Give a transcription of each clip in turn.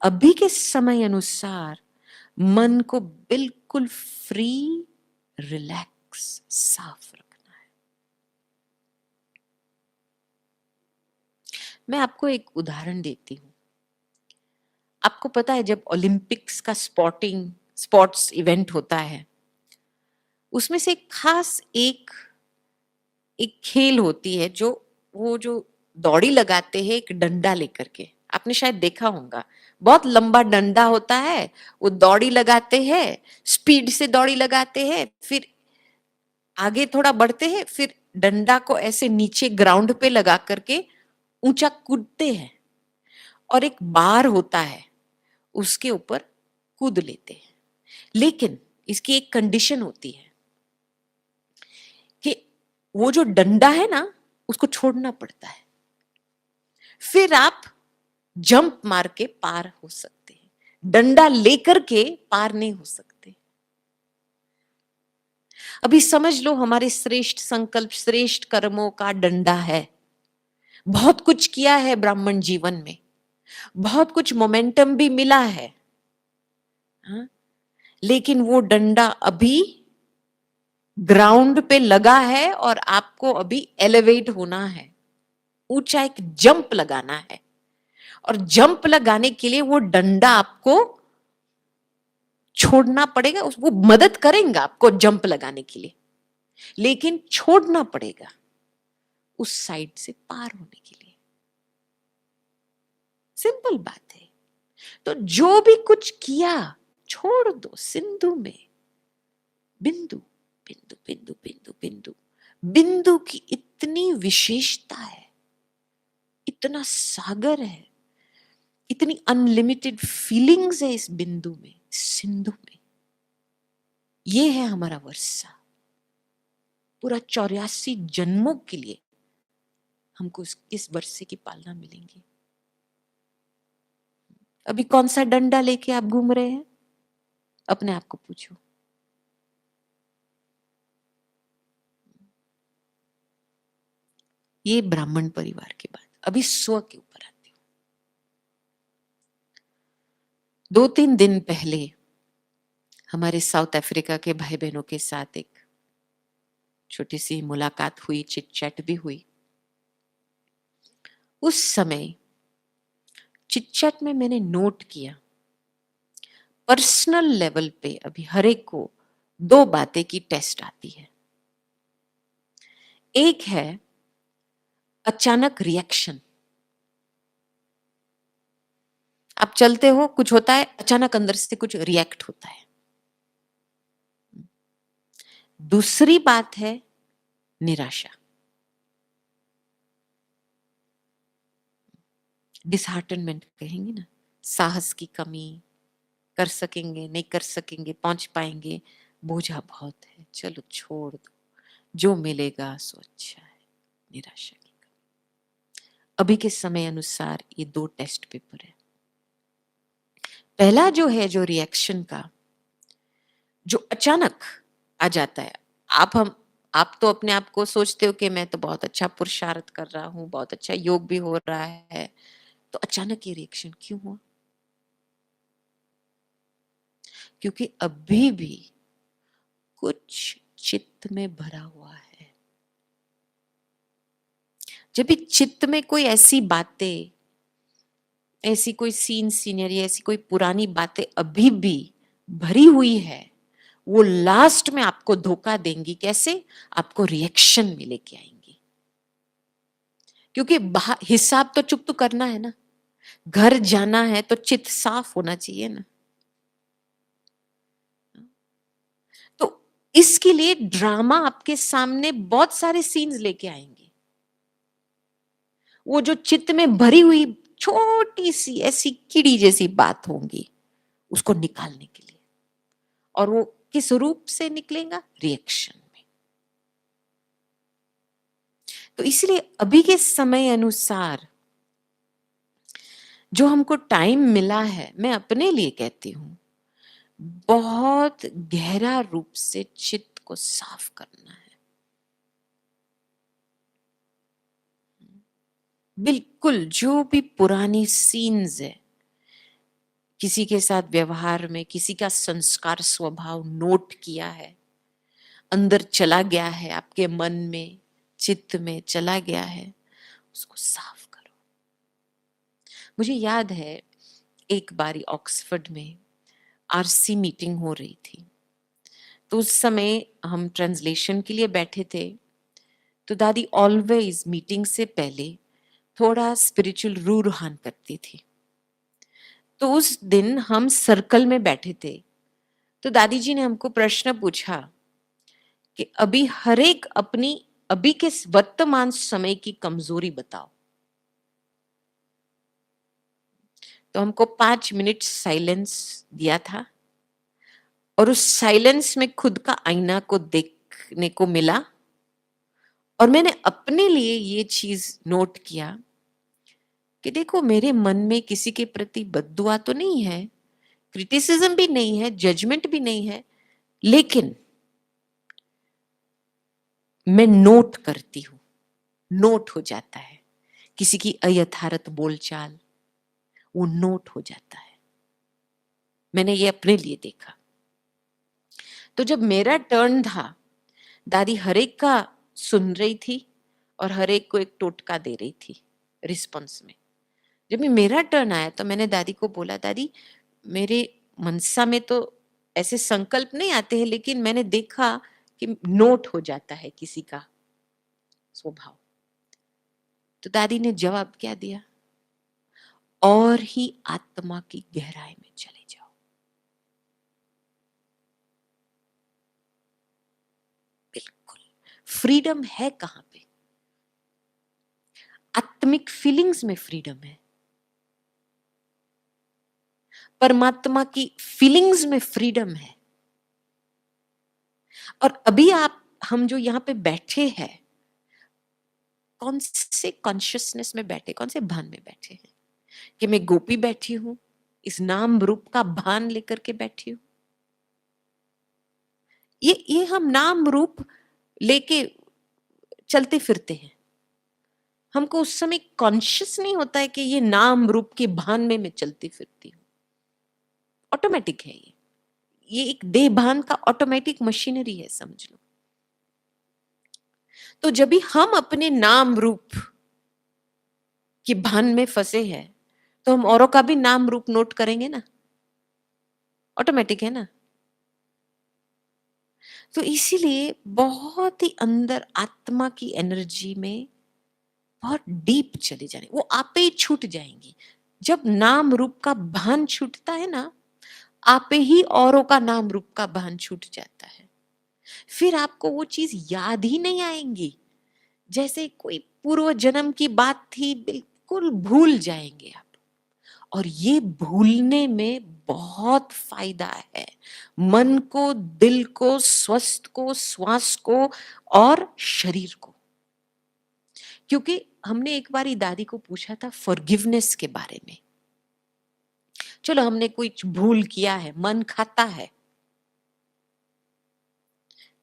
अभी के समय अनुसार मन को बिल्कुल फ्री, रिलैक्स, साफ रखना है। मैं आपको एक उदाहरण देती हूँ। आपको पता है जब ओलंपिक्स का स्पोर्ट्स इवेंट होता है, उसमें से खास एक एक खेल होती है जो वो जो दौड़ी लगाते हैं एक डंडा लेकर के। आपने शायद देखा होगा, बहुत लंबा डंडा होता है, वो दौड़ी लगाते हैं, स्पीड से दौड़ी लगाते हैं, फिर आगे थोड़ा बढ़ते हैं, फिर डंडा को ऐसे नीचे ग्राउंड पे लगा करके ऊंचा कूदते हैं, और एक बार होता है उसके ऊपर कूद लेते हैं। लेकिन इसकी एक कंडीशन होती है कि वो जो डंडा है ना, उसको छोड़ना पड़ता है, फिर आप जंप मार के पार हो सकते हैं। डंडा लेकर के पार नहीं हो सकते। अभी समझ लो हमारे श्रेष्ठ संकल्प, श्रेष्ठ कर्मों का डंडा है। बहुत कुछ किया है ब्राह्मण जीवन में, बहुत कुछ मोमेंटम भी मिला है, हाँ? लेकिन वो डंडा अभी ग्राउंड पे लगा है और आपको अभी एलिवेट होना है, ऊंचा एक जंप लगाना है। और जंप लगाने के लिए वो डंडा आपको छोड़ना पड़ेगा। वो मदद करेगा आपको जंप लगाने के लिए, लेकिन छोड़ना पड़ेगा उस साइड से पार होने के लिए। सिंपल बात है। तो जो भी कुछ किया छोड़ दो, सिंधु में बिंदु बिंदु बिंदु बिंदु बिंदु। बिंदु की इतनी विशेषता है, इतना सागर है, इतनी अनलिमिटेड फीलिंग्स है इस बिंदु में, सिंधु में। ये है हमारा वर्षा। पूरा 84 जन्मों के लिए हमको इस वर्षे की पालना मिलेंगी। अभी कौन सा डंडा लेके आप घूम रहे हैं? अपने आप को पूछो। ये ब्राह्मण परिवार की बात। अभी स्व के ऊपर आती हूँ। 2-3 दिन पहले हमारे साउथ अफ्रीका के भाई बहनों के साथ एक छोटी सी मुलाकात हुई, चिट चैट भी हुई। उस समय चिट चैट में मैंने नोट किया, पर्सनल लेवल पे अभी हर एक को 2 बातें की टेस्ट आती है। एक है अचानक रिएक्शन। आप चलते हो, कुछ होता है, अचानक अंदर से कुछ रिएक्ट होता है। दूसरी बात है निराशा, डिसहार्टनमेंट कहेंगे ना, साहस की कमी, कर सकेंगे नहीं कर सकेंगे, पहुंच पाएंगे, बोझा बहुत है, चलो छोड़ दो, जो मिलेगा सो अच्छा है, निराशा की कमी। अभी के समय अनुसार ये 2 टेस्ट पेपर है। पहला जो है, जो रिएक्शन का, जो अचानक आ जाता है। आप तो अपने आप को सोचते हो कि मैं तो बहुत अच्छा पुरुषार्थ कर रहा हूँ, बहुत अच्छा योग भी हो रहा है, तो अचानक ये रिएक्शन क्यों हुआ? क्योंकि अभी भी कुछ चित्त में भरा हुआ है। जब भी चित्त में कोई ऐसी बातें, ऐसी कोई सीनरी, ऐसी कोई पुरानी बातें अभी भी भरी हुई है, वो लास्ट में आपको धोखा देंगी। कैसे? आपको रिएक्शन में लेके आएंगी। क्योंकि हिसाब तो चुप तो करना है ना, घर जाना है तो चित्त साफ होना चाहिए ना। तो इसके लिए ड्रामा आपके सामने बहुत सारे सीन्स लेके आएंगे। वो जो चित्त में भरी हुई छोटी सी ऐसी कीड़ी जैसी बात होंगी, उसको निकालने के लिए। और वो किस रूप से निकलेगा? रिएक्शन में। तो इसलिए अभी के समय अनुसार जो हमको टाइम मिला है, मैं अपने लिए कहती हूं, बहुत गहरा रूप से चित्त को साफ करना है। बिल्कुल जो भी पुरानी सीन्स है, किसी के साथ व्यवहार में किसी का संस्कार स्वभाव नोट किया है, अंदर चला गया है, आपके मन में चित्त में चला गया है, उसको साफ करो। मुझे याद है एक बारी ऑक्सफोर्ड में आरसी मीटिंग हो रही थी, तो उस समय हम ट्रांसलेशन के लिए बैठे थे। तो दादी ऑलवेज मीटिंग से पहले थोड़ा स्पिरिचुअल रूहान करती थी। तो उस दिन हम सर्कल में बैठे थे, तो दादी जी ने हमको प्रश्न पूछा कि अभी हर एक अपनी अभी के वर्तमान समय की कमजोरी बताओ। तो हमको 5 मिनट साइलेंस दिया था और उस साइलेंस में खुद का आईना को देखने को मिला और मैंने अपने लिए ये चीज नोट किया कि देखो, मेरे मन में किसी के प्रति बद्दुआ तो नहीं है, क्रिटिसिज्म भी नहीं है, जजमेंट भी नहीं है, लेकिन मैं नोट करती हूं, नोट हो जाता है। किसी की अयथार्थ बोलचाल वो नोट हो जाता है। मैंने ये अपने लिए देखा। तो जब मेरा टर्न था, दादी हर एक का सुन रही थी और हर एक को एक टोटका दे रही थी रिस्पॉन्स में। जब मेरा टर्न आया तो मैंने दादी को बोला, दादी मेरे मनसा में तो ऐसे संकल्प नहीं आते हैं, लेकिन मैंने देखा कि नोट हो जाता है किसी का स्वभाव। तो दादी ने जवाब क्या दिया, और ही आत्मा की गहराई में चले जाओ। बिल्कुल फ्रीडम है कहां पे? आत्मिक फीलिंग्स में फ्रीडम है, परमात्मा की फीलिंग्स में फ्रीडम है। और अभी हम जो यहाँ पे बैठे हैं, कौन से कॉन्शियसनेस में बैठे, कौन से भान में बैठे हैं? कि मैं गोपी बैठी हूं, इस नाम रूप का भान लेकर के बैठी हूं। ये हम नाम रूप लेके चलते फिरते हैं। हमको उस समय कॉन्शियस नहीं होता है कि ये नाम रूप के भान में मैं चलती फिरती हूँ। ऑटोमेटिक है ये एक देह भान का ऑटोमेटिक मशीनरी है, समझ लो। तो जब भी हम अपने नाम रूप के भान में फंसे हैं, तो हम औरों का भी नाम रूप नोट करेंगे ना, ऑटोमेटिक है ना। तो इसीलिए बहुत ही अंदर आत्मा की एनर्जी में बहुत डीप चले जाने, वो आपे ही छूट जाएंगी। जब नाम रूप का भान छूटता है ना, आपे ही औरों का नाम रूप का भान छूट जाता है। फिर आपको वो चीज याद ही नहीं आएंगी, जैसे कोई पूर्व जन्म की बात थी, बिल्कुल भूल जाएंगे आप। और ये भूलने में बहुत फायदा है, मन को, दिल को, स्वस्थ को, श्वास को और शरीर को। क्योंकि हमने एक बारी दादी को पूछा था फॉरगिवनेस के बारे में। चलो हमने कुछ भूल किया है, मन खाता है,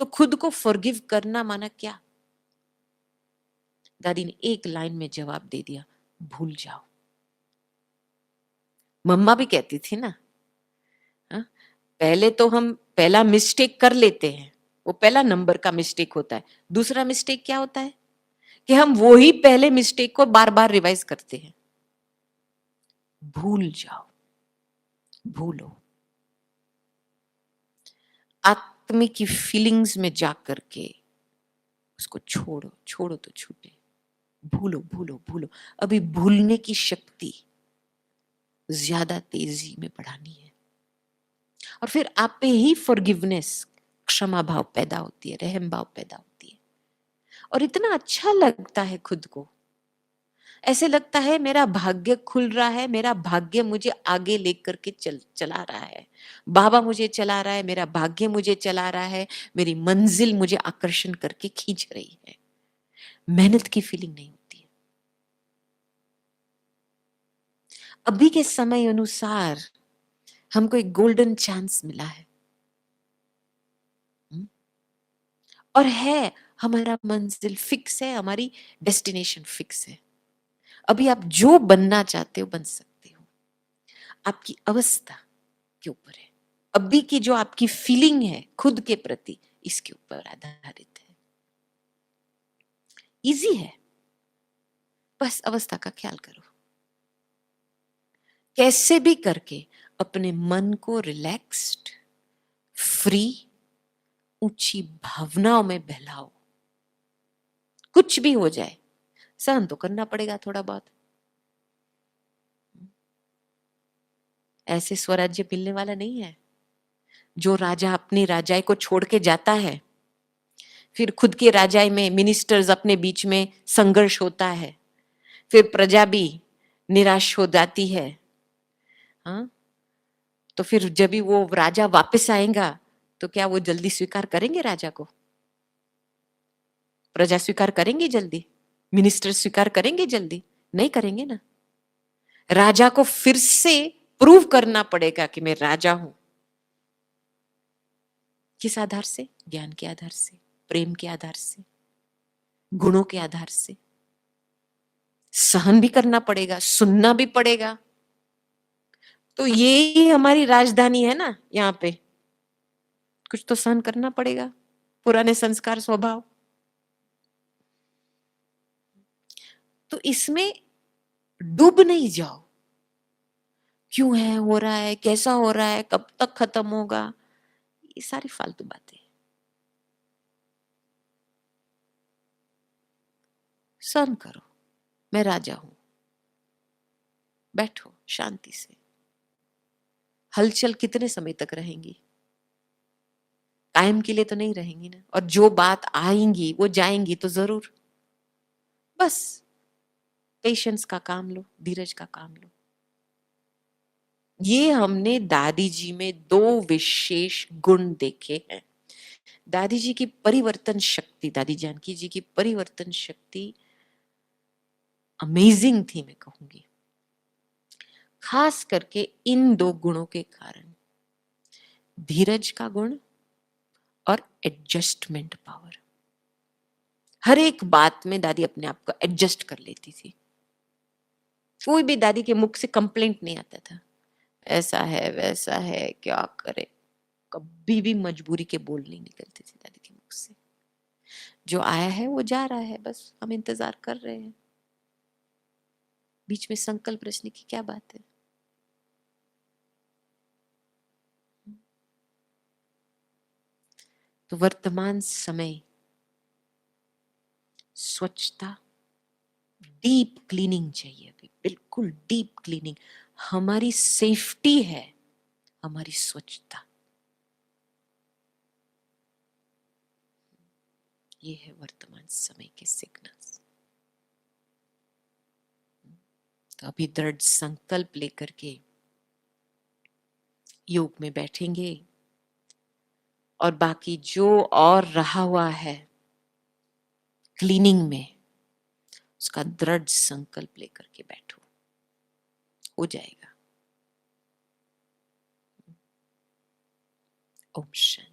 तो खुद को फॉरगिव करना माना क्या? दादी ने एक लाइन में जवाब दे दिया, भूल जाओ। मम्मा भी कहती थी ना, हा? पहले तो हम पहला मिस्टेक कर लेते हैं, वो पहला नंबर का मिस्टेक होता है। दूसरा मिस्टेक क्या होता है कि हम वो ही पहले मिस्टेक को बार बार रिवाइज करते हैं। भूल जाओ, भूलो। आत्म की फीलिंग्स में जाकर के उसको छोड़ो, छोड़ो तो छूटे। भूलो भूलो भूलो। अभी भूलने की शक्ति ज्यादा तेजी में बढ़ानी है। और फिर आप पे ही फॉरगिवनेस, क्षमा भाव पैदा होती है, रहम भाव पैदा होती है। और इतना अच्छा लगता है खुद को, ऐसे लगता है मेरा भाग्य खुल रहा है, मेरा भाग्य मुझे आगे लेकर के चला रहा है, बाबा मुझे चला रहा है, मेरा भाग्य मुझे चला रहा है, मेरी मंजिल मुझे आकर्षण करके खींच रही है। मेहनत की फीलिंग नहीं होती है। अभी के समय अनुसार हमको एक गोल्डन चांस मिला है। और है, हमारा मंजिल फिक्स है, हमारी डेस्टिनेशन फिक्स है। अभी आप जो बनना चाहते हो बन सकते हो। आपकी अवस्था के ऊपर है, अभी की जो आपकी फीलिंग है खुद के प्रति, इसके ऊपर आधारित है। इजी है, बस अवस्था का ख्याल करो, कैसे भी करके अपने मन को रिलैक्स्ड, फ्री, ऊंची भावनाओं में बहलाओ। कुछ भी हो जाए सहन तो करना पड़ेगा थोड़ा बहुत, ऐसे स्वराज्य मिलने वाला नहीं है। जो राजा अपनी राजाई को छोड़ के जाता है, फिर खुद के राजाई में मिनिस्टर्स अपने बीच में संघर्ष होता है, फिर प्रजा भी निराश हो जाती है। हाँ, तो फिर जब भी वो राजा वापस आएगा तो क्या वो जल्दी स्वीकार करेंगे राजा को? प्रजा स्वीकार करेंगे जल्दी? मिनिस्टर स्वीकार करेंगे जल्दी? नहीं करेंगे ना। राजा को फिर से प्रूव करना पड़ेगा कि मैं राजा हूं। किस आधार से? ज्ञान के आधार से, प्रेम के आधार से, गुणों के आधार से। सहन भी करना पड़ेगा, सुनना भी पड़ेगा। तो ये ही हमारी राजधानी है ना, यहाँ पे कुछ तो सहन करना पड़ेगा, पुराने संस्कार, स्वभाव। तो इसमें डूब नहीं जाओ, क्यों है, हो रहा है, कैसा हो रहा है, कब तक खत्म होगा, ये सारी फालतू बातें। सहन करो, मैं राजा हूं, बैठो शांति से। हलचल कितने समय तक रहेंगी? कायम के लिए तो नहीं रहेंगी ना, और जो बात आएंगी वो जाएंगी तो जरूर। बस पेशेंस का काम लो, धीरज का काम लो। ये हमने दादी जी में दो विशेष गुण देखे हैं। दादी जी की परिवर्तन शक्ति, दादी जानकी जी की परिवर्तन शक्ति अमेजिंग थी, मैं कहूंगी, खास करके इन दो गुणों के कारण, धीरज का गुण और एडजस्टमेंट पावर। हर एक बात में दादी अपने आप को एडजस्ट कर लेती थी। कोई भी दादी के मुख से कंप्लेंट नहीं आता था, ऐसा है वैसा है, क्या करे। कभी भी मजबूरी के बोल नहीं निकलते थे दादी के मुख से। जो आया है वो जा रहा है, बस हम इंतजार कर रहे हैं। बीच में संकल्प रचने की क्या बात है? तो वर्तमान समय स्वच्छता, डीप क्लीनिंग चाहिए, अभी बिल्कुल डीप क्लीनिंग। हमारी सेफ्टी है हमारी स्वच्छता। ये है वर्तमान समय के सिग्नल्स। तो अभी दृढ़ संकल्प लेकर के योग में बैठेंगे, और बाकी जो और रहा हुआ है क्लीनिंग में, उसका दृढ़ संकल्प लेकर के बैठो, हो जाएगा। ओम शांति।